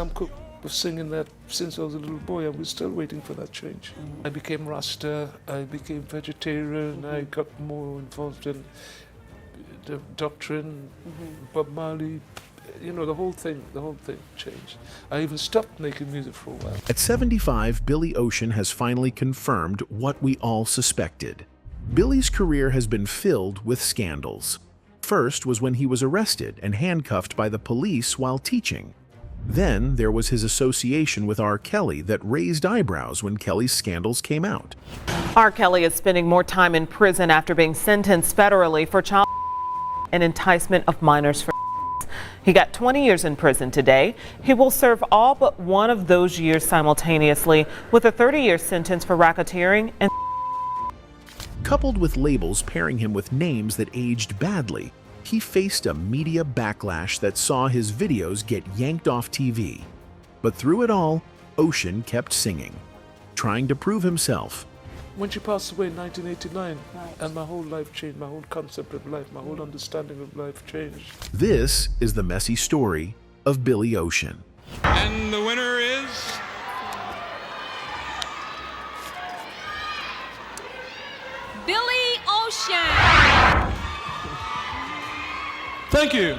Sam Cooke was singing that since I was a little boy, and we're still waiting for that change. I became Rasta, I became vegetarian, I got more involved in the doctrine, Bob Marley, you know, the whole thing changed. I even stopped making music for a while. At 75, Billy Ocean has finally confirmed what we all suspected. Billy's career has been filled with scandals. First was when he was arrested and handcuffed by the police while teaching. Then there was his association with R. Kelly that raised eyebrows when Kelly's scandals came out. R. Kelly is spending more time in prison after being sentenced federally for child and enticement of minors for. He got 20 years in prison today. He will serve all but one of those years simultaneously with a 30-year sentence for racketeering and. Coupled with labels pairing him with names that aged badly, he faced a media backlash that saw his videos get yanked off TV. But through it all, Ocean kept singing, trying to prove himself. When she passed away in 1989, and my whole life changed, my whole concept of life, my whole understanding of life changed. This is the messy story of Billy Ocean. And the winner is... Billy Ocean. Thank you.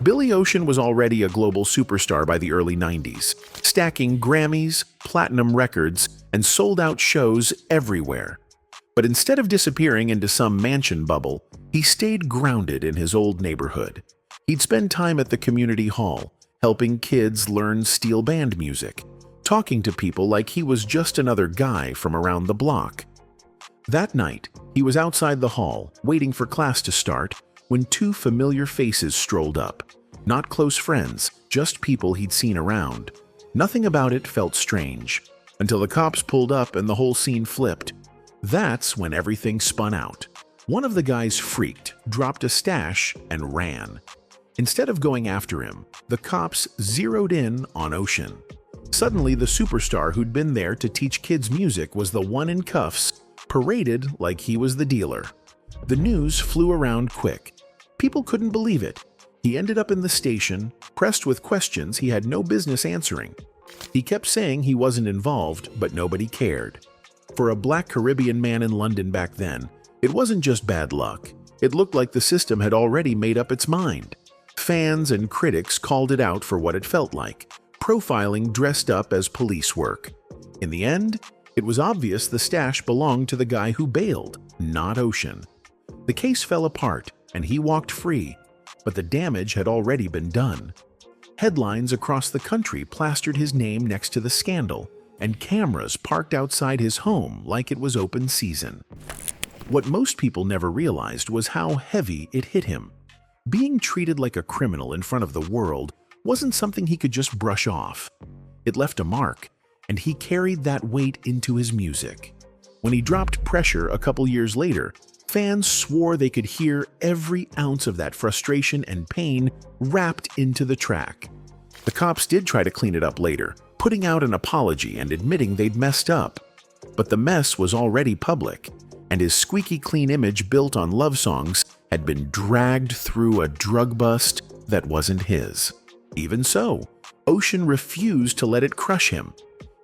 Billy Ocean was already a global superstar by the early 90s, stacking Grammys, platinum records, and sold-out shows everywhere. But instead of disappearing into some mansion bubble, he stayed grounded in his old neighborhood. He'd spend time at the community hall, helping kids learn steel band music, talking to people like he was just another guy from around the block. That night, he was outside the hall, waiting for class to start, when two familiar faces strolled up. Not close friends, just people he'd seen around. Nothing about it felt strange, until the cops pulled up and the whole scene flipped. That's when everything spun out. One of the guys freaked, dropped a stash, and ran. Instead of going after him, the cops zeroed in on Ocean. Suddenly, the superstar who'd been there to teach kids music was the one in cuffs, paraded like he was the dealer. The news flew around quick. People couldn't believe it. He ended up in the station, pressed with questions he had no business answering. He kept saying he wasn't involved, but nobody cared. For a black Caribbean man in London back then, it wasn't just bad luck. It looked like the system had already made up its mind. Fans and critics called it out for what it felt like, profiling dressed up as police work. In the end, it was obvious the stash belonged to the guy who bailed, not Ocean. The case fell apart, and he walked free, but the damage had already been done. Headlines across the country plastered his name next to the scandal, and cameras parked outside his home like it was open season. What most people never realized was how heavy it hit him. Being treated like a criminal in front of the world wasn't something he could just brush off. It left a mark, and he carried that weight into his music. When he dropped Pressure a couple years later, fans swore they could hear every ounce of that frustration and pain wrapped into the track. The cops did try to clean it up later, putting out an apology and admitting they'd messed up. But the mess was already public, and his squeaky clean image built on love songs had been dragged through a drug bust that wasn't his. Even so, Ocean refused to let it crush him.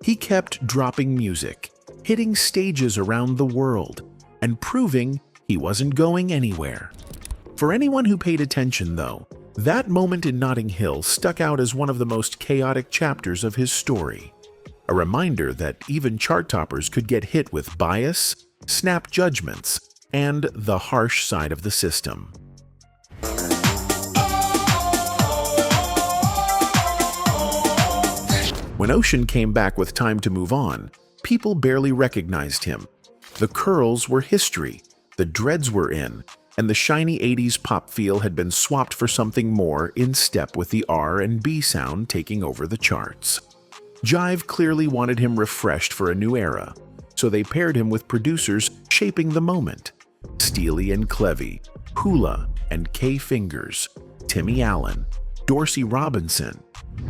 He kept dropping music, hitting stages around the world, and proving he wasn't going anywhere. For anyone who paid attention, though, that moment in Notting Hill stuck out as one of the most chaotic chapters of his story. A reminder that even chart toppers could get hit with bias, snap judgments, and the harsh side of the system. When Ocean came back with Time to Move On, people barely recognized him. The curls were history, the dreads were in, and the shiny 80s pop feel had been swapped for something more in step with the R&B sound taking over the charts. Jive clearly wanted him refreshed for a new era, so they paired him with producers shaping the moment. Steely and Clevy, Hula and K Fingers, Timmy Allen, Dorsey Robinson,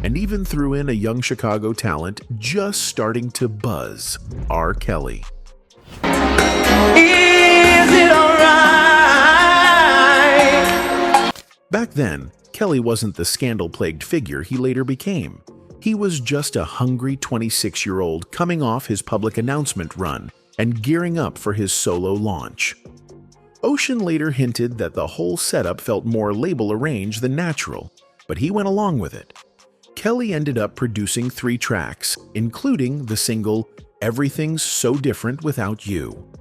and even threw in a young Chicago talent just starting to buzz, R. Kelly. Is it alright? Back then, Kelly wasn't the scandal-plagued figure he later became. He was just a hungry 26-year-old coming off his public announcement run and gearing up for his solo launch. Ocean later hinted that the whole setup felt more label-arranged than natural, but he went along with it. Kelly ended up producing 3 tracks, including the single Everything's So Different Without You.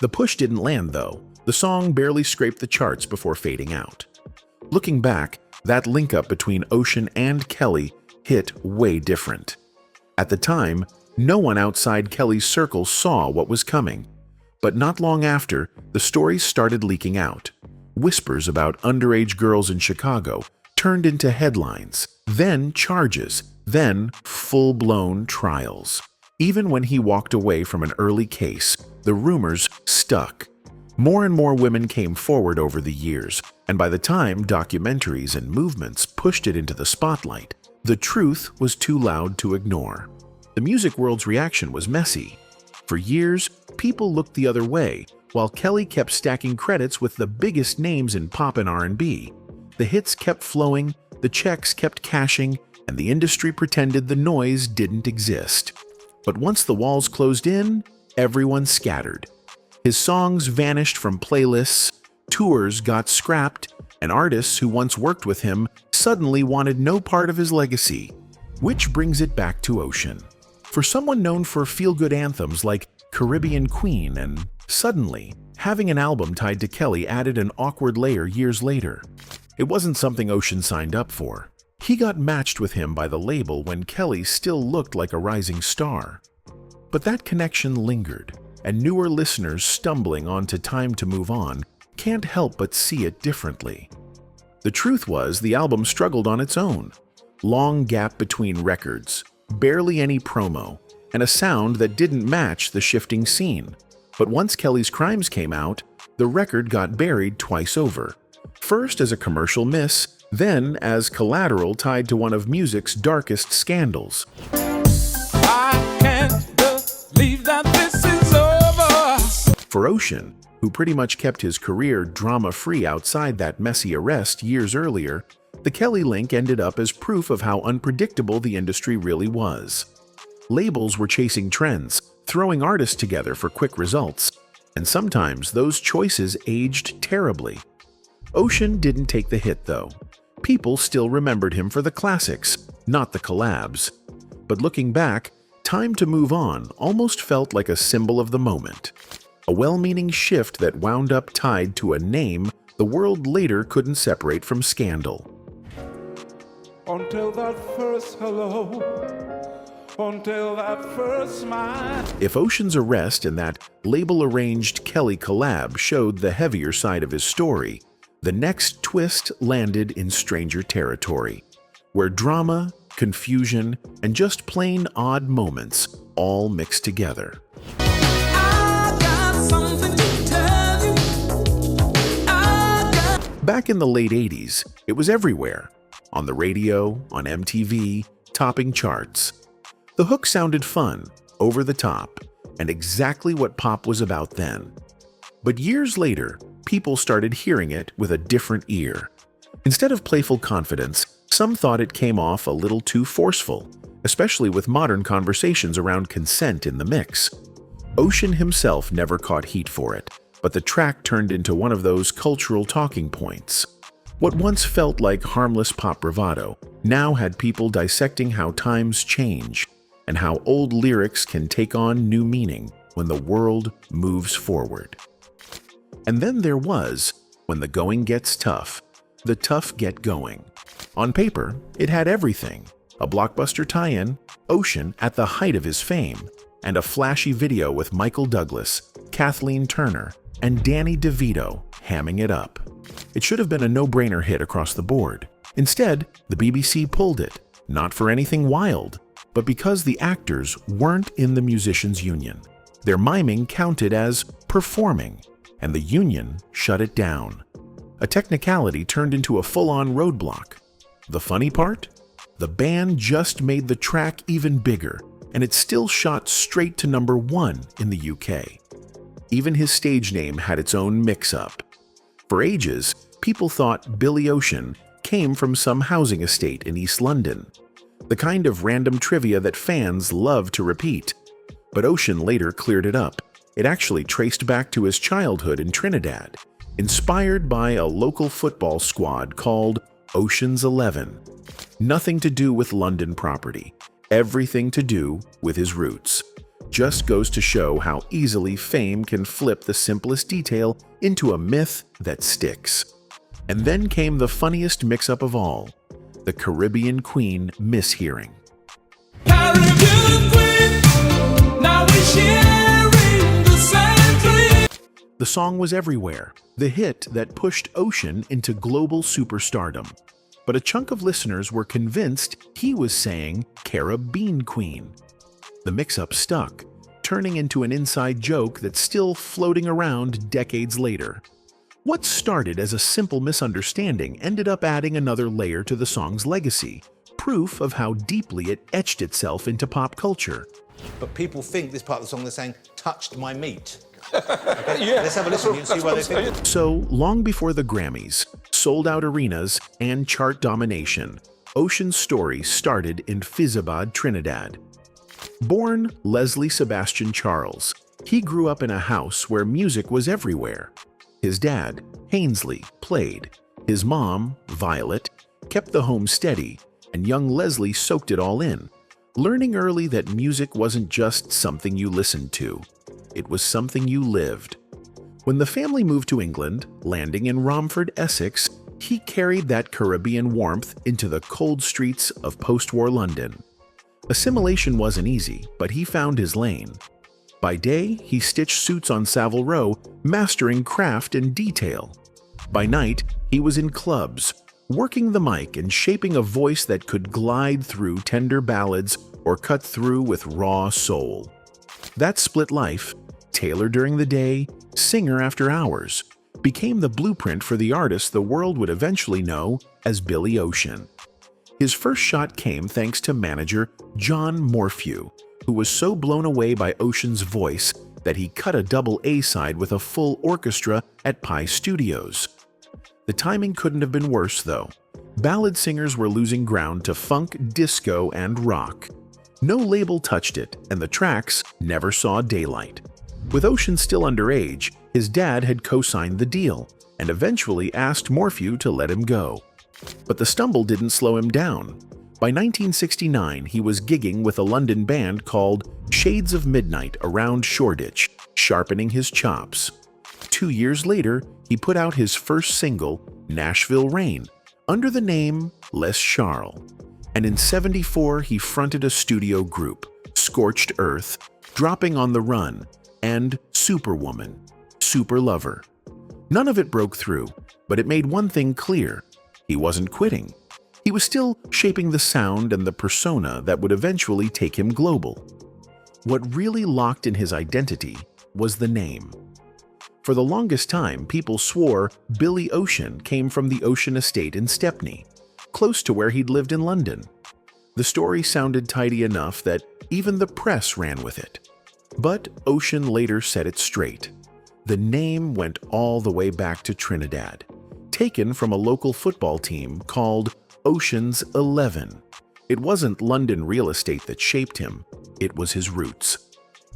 The push didn't land, though. The song barely scraped the charts before fading out. Looking back, that link-up between Ocean and Kelly hit way different. At the time, no one outside Kelly's circle saw what was coming. But not long after, the stories started leaking out. Whispers about underage girls in Chicago turned into headlines, then charges, then full-blown trials. Even when he walked away from an early case, the rumors stuck. More and more women came forward over the years, and by the time documentaries and movements pushed it into the spotlight, the truth was too loud to ignore. The music world's reaction was messy. For years, people looked the other way, while Kelly kept stacking credits with the biggest names in pop and R&B. The hits kept flowing, the checks kept cashing, and the industry pretended the noise didn't exist. But once the walls closed in, everyone scattered. His songs vanished from playlists, tours got scrapped, and artists who once worked with him suddenly wanted no part of his legacy. Which brings it back to Ocean. For someone known for feel-good anthems like Caribbean Queen and Suddenly, having an album tied to Kelly added an awkward layer years later. It wasn't something Ocean signed up for. He got matched with him by the label when Kelly still looked like a rising star. But that connection lingered, and newer listeners stumbling onto Time to Move On can't help but see it differently. The truth was the album struggled on its own. Long gap between records, barely any promo, and a sound that didn't match the shifting scene. But once Kelly's Crimes came out, the record got buried twice over. First as a commercial miss, then as collateral tied to one of music's darkest scandals. I can't believe that this is over. For Ocean, who pretty much kept his career drama-free outside that messy arrest years earlier, the Kelly link ended up as proof of how unpredictable the industry really was. Labels were chasing trends, throwing artists together for quick results, and sometimes those choices aged terribly. Ocean didn't take the hit, though. People still remembered him for the classics, not the collabs. But looking back, Time to Move On almost felt like a symbol of the moment. A well-meaning shift that wound up tied to a name the world later couldn't separate from scandal. Until that first hello, until that first smile. If Ocean's arrest and that label-arranged Kelly collab showed the heavier side of his story, the next twist landed in stranger territory, where drama, confusion, and just plain odd moments all mixed together. Back in the late 80s, it was everywhere. On the radio, on MTV, topping charts. The hook sounded fun, over the top, and exactly what pop was about then. But years later, people started hearing it with a different ear. Instead of playful confidence, some thought it came off a little too forceful, especially with modern conversations around consent in the mix. Ocean himself never caught heat for it, but the track turned into one of those cultural talking points. What once felt like harmless pop bravado now had people dissecting how times change and how old lyrics can take on new meaning when the world moves forward. And then there was, when the going gets tough, the tough get going. On paper, it had everything: a blockbuster tie-in, Ocean at the height of his fame, and a flashy video with Michael Douglas, Kathleen Turner, and Danny DeVito hamming it up. It should have been a no-brainer hit across the board. Instead, the BBC pulled it, not for anything wild, but because the actors weren't in the musicians' union. Their miming counted as performing, and the union shut it down. A technicality turned into a full-on roadblock. The funny part? The band just made the track even bigger, and it still shot straight to #1 in the UK. Even his stage name had its own mix-up. For ages, people thought Billy Ocean came from some housing estate in East London. the kind of random trivia that fans love to repeat. But Ocean later cleared it up. It actually traced back to his childhood in Trinidad, inspired by a local football squad called Ocean's 11. Nothing to do with London property, everything to do with his roots. Just goes to show how easily fame can flip the simplest detail into a myth that sticks. And then came the funniest mix-up of all, the Caribbean Queen mishearing. Caribbean Queen, now we sharing the same dream. The song was everywhere, the hit that pushed Ocean into global superstardom. But a chunk of listeners were convinced he was saying Caribbean Queen. The mix-up stuck, turning into an inside joke that's still floating around decades later. What started as a simple misunderstanding ended up adding another layer to the song's legacy, proof of how deeply it etched itself into pop culture. But people think this part of the song they're saying, touched my meat. Okay? Let's have a listen and see why they think it. So, long before the Grammys, sold-out arenas, and chart domination, Ocean's story started in Fyzabad, Trinidad. Born Leslie Sebastian Charles, he grew up in a house where music was everywhere. His dad, Hainsley, played. His mom, Violet, kept the home steady, and young Leslie soaked it all in, learning early that music wasn't just something you listened to. It was something you lived. When the family moved to England, landing in Romford, Essex, he carried that Caribbean warmth into the cold streets of post-war London. Assimilation wasn't easy, but he found his lane. By day, he stitched suits on Savile Row, mastering craft and detail. By night, he was in clubs, working the mic and shaping a voice that could glide through tender ballads or cut through with raw soul. That split life, tailor during the day, singer after hours, became the blueprint for the artist the world would eventually know as Billy Ocean. His first shot came thanks to manager John Morphew, who was so blown away by Ocean's voice that he cut a double A-side with a full orchestra at Pi Studios. The timing couldn't have been worse, though. Ballad singers were losing ground to funk, disco, and rock. No label touched it, and the tracks never saw daylight. With Ocean still underage, his dad had co-signed the deal, and eventually asked Morphew to let him go. But the stumble didn't slow him down. By 1969, he was gigging with a London band called Shades of Midnight around Shoreditch, sharpening his chops. 2 years later, he put out his first single, Nashville Rain, under the name Les Charles. And in '74, he fronted a studio group, Scorched Earth, Dropping on the Run, and Superwoman, Super Lover. None of it broke through, but it made one thing clear. He wasn't quitting. He was still shaping the sound and the persona that would eventually take him global. What really locked in his identity was the name. For the longest time, people swore Billy Ocean came from the Ocean estate in Stepney, close to where he'd lived in London. The story sounded tidy enough that even the press ran with it. But Ocean later set it straight. The name went all the way back to Trinidad, taken from a local football team called Ocean's 11. It wasn't London real estate that shaped him, it was his roots.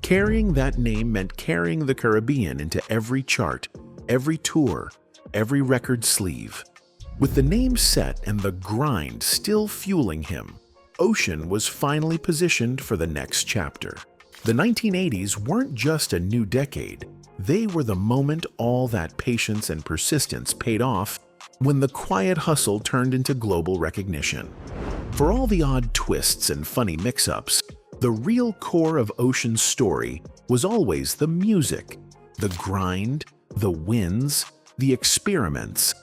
Carrying that name meant carrying the Caribbean into every chart, every tour, every record sleeve. With the name set and the grind still fueling him, Ocean was finally positioned for the next chapter. The 1980s weren't just a new decade, they were the moment all that patience and persistence paid off when the quiet hustle turned into global recognition. For all the odd twists and funny mix-ups, the real core of Ocean's story was always the music, the grind, the wins, the experiments,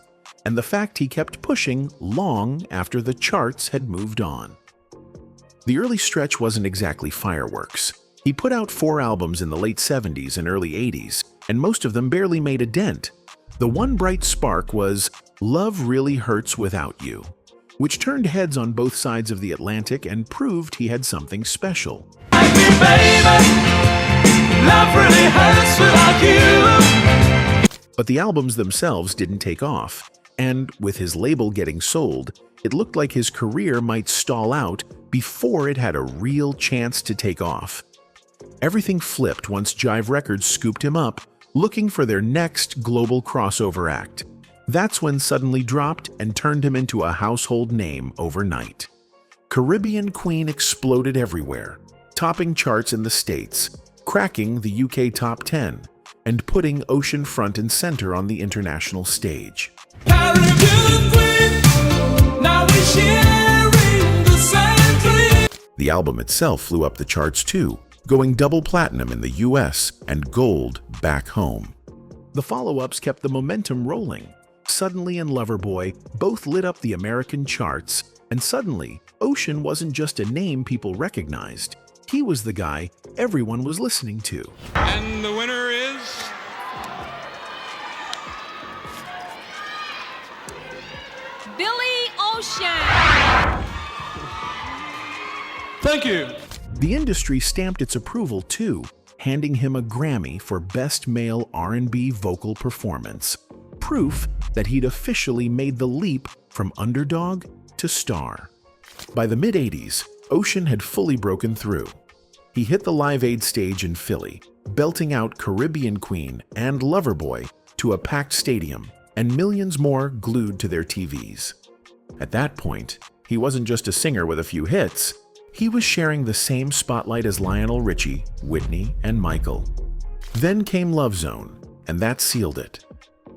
and the fact he kept pushing long after the charts had moved on. The early stretch wasn't exactly fireworks. He put out 4 albums in the late 70s and early 80s, and most of them barely made a dent. The one bright spark was Love Really Hurts Without You, which turned heads on both sides of the Atlantic and proved he had something special. Like me, baby, love really hurts without you. But the albums themselves didn't take off, and with his label getting sold, it looked like his career might stall out before it had a real chance to take off. Everything flipped once Jive Records scooped him up, looking for their next global crossover act. That's when Suddenly dropped and turned him into a household name overnight. Caribbean Queen exploded everywhere, topping charts in the States, cracking the UK top 10, and putting Ocean front and center on the international stage. Caribbean Queen, now we sharing the same dream. The album itself flew up the charts too, going double platinum in the US and gold back home. The follow-ups kept the momentum rolling. Suddenly and Loverboy both lit up the American charts, and suddenly, Ocean wasn't just a name people recognized. He was the guy everyone was listening to. And the winner is Billy Ocean. Thank you. The industry stamped its approval too, handing him a Grammy for Best Male R&B Vocal Performance. Proof that he'd officially made the leap from underdog to star. By the mid-80s, Ocean had fully broken through. He hit the Live Aid stage in Philly, belting out Caribbean Queen and Loverboy to a packed stadium, and millions more glued to their TVs. At that point, he wasn't just a singer with a few hits. He was sharing the same spotlight as Lionel Richie, Whitney, and Michael. Then came Love Zone, and that sealed it.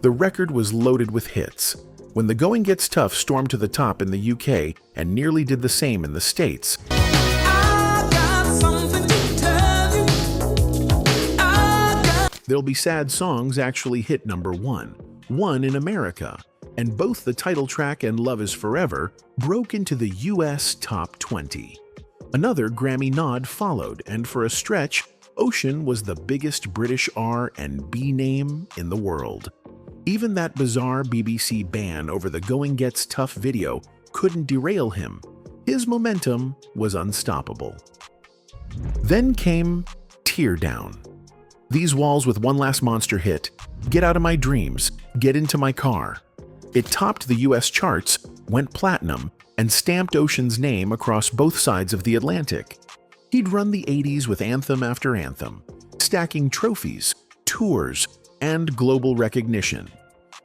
The record was loaded with hits. When The Going Gets Tough stormed to the top in the UK and nearly did the same in the States, I got something to tell you. There'll Be Sad Songs actually hit #1, one in America, and both the title track and Love Is Forever broke into the US top 20. Another Grammy nod followed, and for a stretch, Ocean was the biggest British R&B name in the world. Even that bizarre BBC ban over the Going Gets Tough video couldn't derail him. His momentum was unstoppable. Then came Tear Down. These walls with one last monster hit, Get Out of My Dreams, Get Into My Car. It topped the US charts, went platinum, and stamped Ocean's name across both sides of the Atlantic. He'd run the 80s with anthem after anthem, stacking trophies, tours, and global recognition.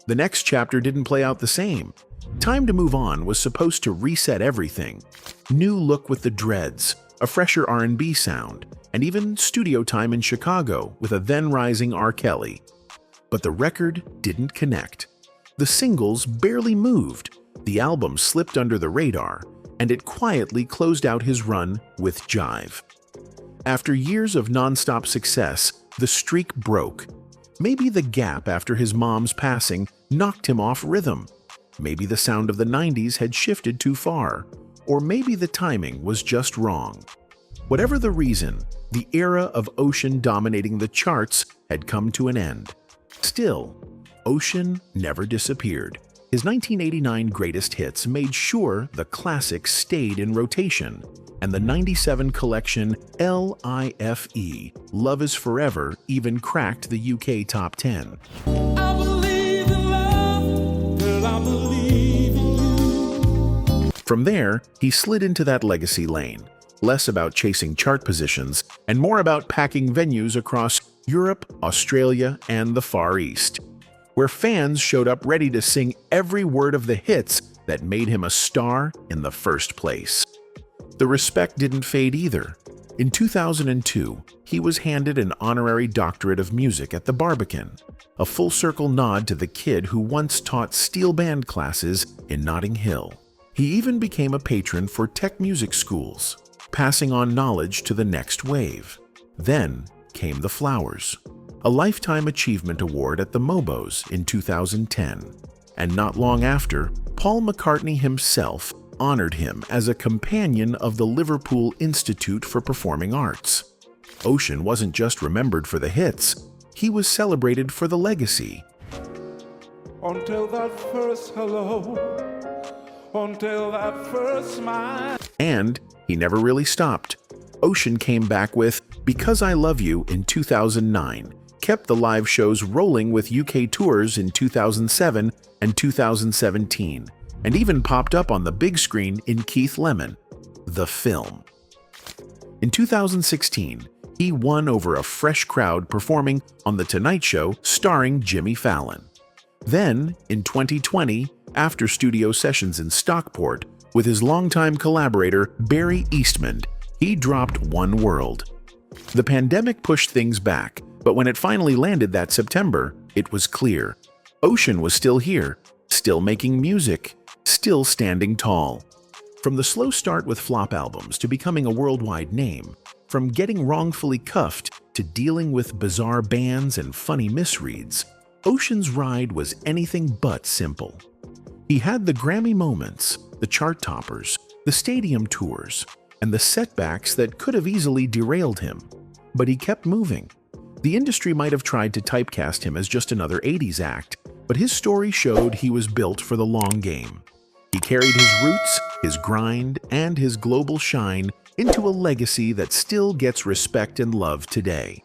The next chapter didn't play out the same. Time to Move On was supposed to reset everything. New look with the dreads, a fresher R&B sound, and even studio time in Chicago with a then-rising R. Kelly. But the record didn't connect. The singles barely moved, the album slipped under the radar, and it quietly closed out his run with Jive. After years of non-stop success, the streak broke. Maybe the gap after his mom's passing knocked him off rhythm. Maybe the sound of the 90s had shifted too far. Or maybe the timing was just wrong. Whatever the reason, the era of Ocean dominating the charts had come to an end. Still, Ocean never disappeared. His 1989 greatest hits made sure the classics stayed in rotation, and the 97 collection LIFE, Love Is Forever, even cracked the UK top 10. I believe in love, girl, I believe in you. From there, he slid into that legacy lane, less about chasing chart positions and more about packing venues across Europe, Australia, and the Far East, where fans showed up ready to sing every word of the hits that made him a star in the first place. The respect didn't fade either. In 2002, he was handed an honorary doctorate of music at the Barbican, a full-circle nod to the kid who once taught steel band classes in Notting Hill. He even became a patron for tech music schools, passing on knowledge to the next wave. Then came the flowers, a Lifetime Achievement Award at the Mobos in 2010. And not long after, Paul McCartney himself honored him as a companion of the Liverpool Institute for Performing Arts. Ocean wasn't just remembered for the hits, he was celebrated for the legacy. Until that first hello, until that first smile. And he never really stopped. Ocean came back with Because I Love You in 2009, kept the live shows rolling with UK tours in 2007, and 2017, and even popped up on the big screen in Keith Lemon, The Film. In 2016, he won over a fresh crowd performing on The Tonight Show starring Jimmy Fallon. Then, in 2020, after studio sessions in Stockport, with his longtime collaborator Barry Eastman, he dropped One World. The pandemic pushed things back, but when it finally landed that September, it was clear. Ocean was still here, still making music, still standing tall. From the slow start with flop albums to becoming a worldwide name, from getting wrongfully cuffed to dealing with bizarre bans and funny misreads, Ocean's ride was anything but simple. He had the Grammy moments, the chart toppers, the stadium tours, and the setbacks that could have easily derailed him. But he kept moving. The industry might have tried to typecast him as just another 80s act, but his story showed he was built for the long game. He carried his roots, his grind, and his global shine into a legacy that still gets respect and love today.